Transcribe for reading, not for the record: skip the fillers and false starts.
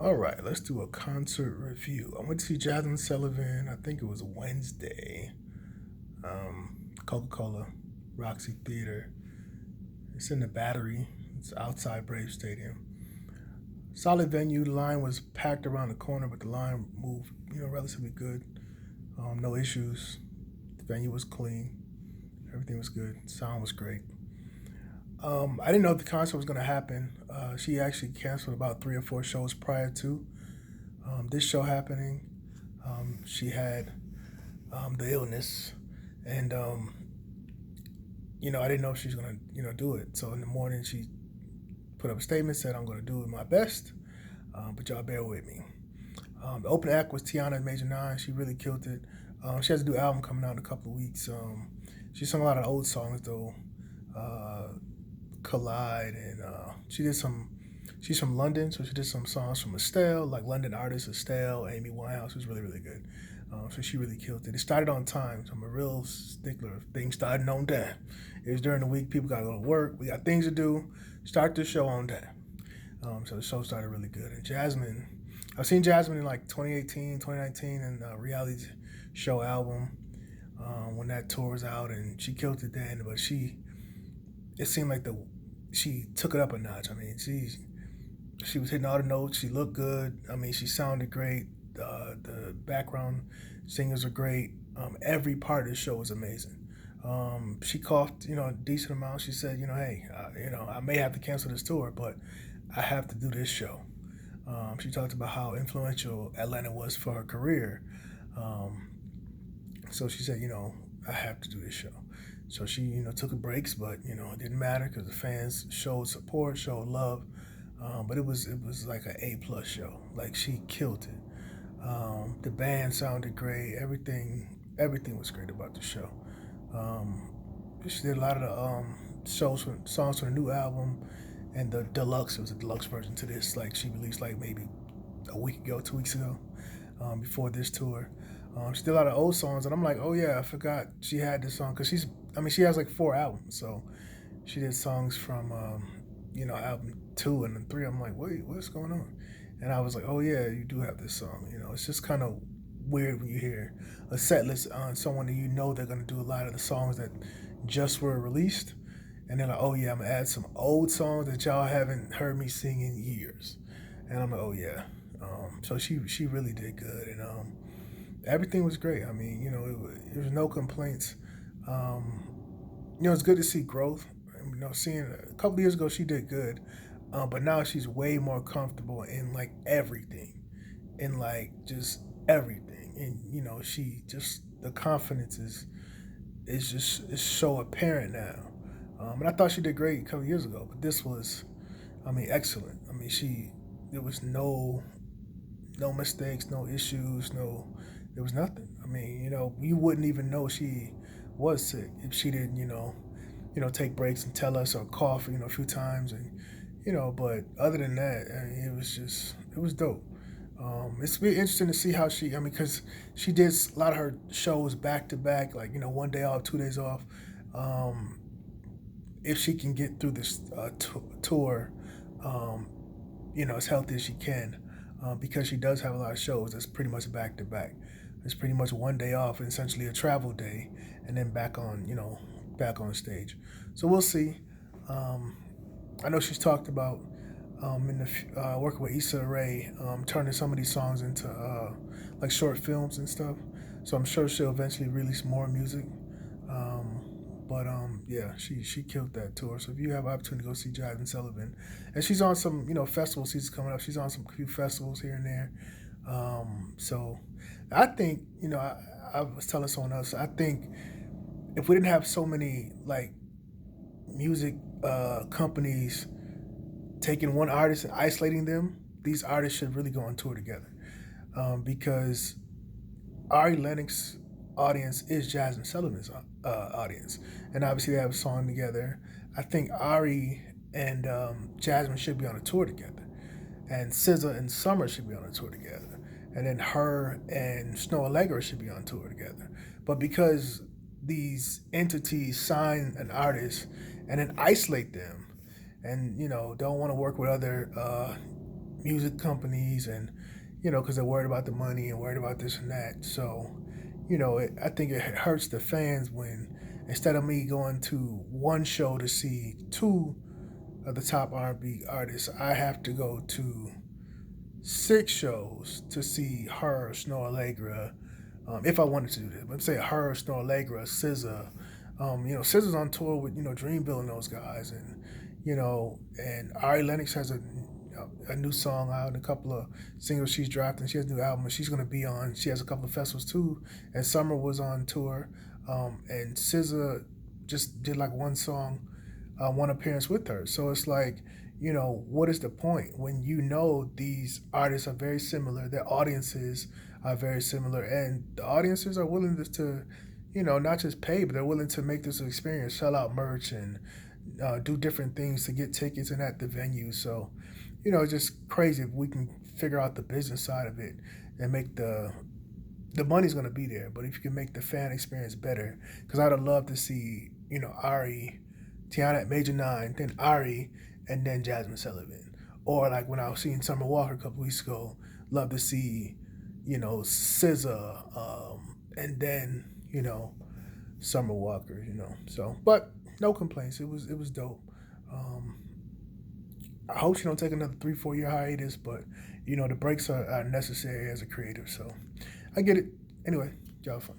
All right, let's do a concert review. I went to see Jazmine Sullivan. I think it was Wednesday. Coca-Cola, Roxy Theater. It's in the Battery. It's outside Brave Stadium. Solid venue. The line was packed around the corner, but the line moved, relatively good. No issues. The venue was clean. Everything was good. Sound was great. I didn't know if the concert was going to happen. She actually canceled about 3 or 4 shows prior to this show happening. She had the illness, and I didn't know if she was gonna, do it. So in the morning, she put up a statement, said, "I'm gonna do my best, but y'all bear with me." The opening act was Tiana Major Nine. She really killed it. She has a new album coming out in a couple of weeks. She sung a lot of old songs though. Uh, Collide, and she did some. She's from London, so she did some songs from Estelle, like London artist Estelle, Amy Winehouse, who's really, really good. So she really killed it. It started on time. So I'm a real stickler of things starting on time. It was during the week. People got to go to work. We got things to do. Start the show on time. So the show started really good. And Jazmine, I've seen Jazmine in like 2018, 2019, and reality show album when that tour was out, and she killed it then. But it seemed like she took it up a notch. I mean, she was hitting all the notes. She looked good. I mean, she sounded great. The background singers are great. Every part of the show was amazing. She coughed, a decent amount. She said, hey, I may have to cancel this tour, but I have to do this show. She talked about how influential Atlanta was for her career. So she said, I have to do this show. So she, took a breaks, but it didn't matter because the fans showed support, showed love. But it was like an A+ show. Like she killed it. The band sounded great. Everything was great about the show. Um, she did a lot of the songs from the new album, and the deluxe. It was a deluxe version to this. Like she released like maybe a week ago, 2 weeks ago, before this tour. She did a lot of old songs, and I'm like, oh yeah, I forgot she had this song because she has like 4 albums, so she did songs from album 2 and 3. I'm like, wait, what's going on? And I was like, oh yeah, you do have this song. It's just kind of weird when you hear a set list on someone that they're gonna do a lot of the songs that just were released, and they're like, oh yeah, I'm gonna add some old songs that y'all haven't heard me sing in years, and I'm like, oh yeah. So she really did good, and everything was great. I mean, there was no complaints. Um, it's good to see growth. Seeing a couple of years ago she did good, but now she's way more comfortable in like everything, in like just everything, and she just the confidence is so apparent now. And I thought she did great a couple of years ago, but this was, I mean, excellent. I mean, there was no mistakes, no issues, there was nothing. I mean, you wouldn't even know she was sick if she didn't, take breaks and tell us or cough, a few times, and But other than that, I mean, it was dope. It's be interesting to see how I mean, because she did a lot of her shows back to back, like 1 day off, 2 days off. Um, if she can get through this tour, um, as healthy as she can, because she does have a lot of shows that's pretty much back to back. It's pretty much 1 day off, and essentially a travel day, and then back on stage. So we'll see. Um, I know she's talked about working with Issa Rae, turning some of these songs into like short films and stuff. So I'm sure she'll eventually release more music. Um, but yeah, she killed that tour. So if you have an opportunity to go see Jazmine Sullivan, and she's on some festival seasons coming up. She's on some few festivals here and there. So I think I was telling someone else. I think if we didn't have so many like music companies taking one artist and isolating them, these artists should really go on tour together. Because Ari Lennox audience is Jasmine Sullivan's audience, and obviously they have a song together. I think Ari and Jasmine should be on a tour together, and SZA and Summer should be on a tour together, and then her and Snow Allegra should be on tour together. But because these entities sign an artist and then isolate them, and don't want to work with other music companies, and because they're worried about the money and worried about this and that. So, I think it hurts the fans when instead of me going to one show to see two of the top R&B artists, I have to go to six shows to see her, Snow Allegra, if I wanted to do this. Let's say her, Snow Allegra, SZA. SZA's on tour with Dreamville and those guys, and Ari Lennox has a new song out and a couple of singles she's dropped, and she has a new album, and she's gonna be on. She has a couple of festivals too, and Summer was on tour, and SZA just did like one song, one appearance with her. So it's like, what is the point when these artists are very similar, their audiences are very similar, and the audiences are willing to not just pay, but they're willing to make this experience, sell out merch, and do different things to get tickets and at the venue. So, it's just crazy if we can figure out the business side of it and make the money's going to be there, but if you can make the fan experience better, because I'd have loved to see Ari, Tiana at Major Nine, then Ari, and then Jazmine Sullivan, or like when I was seeing Summer Walker a couple weeks ago, love to see SZA, and then Summer Walker, So, but no complaints. It was dope. Um, I hope she don't take another 3 4 year hiatus, but the breaks are necessary as a creative. So I get it. Anyway, y'all fun.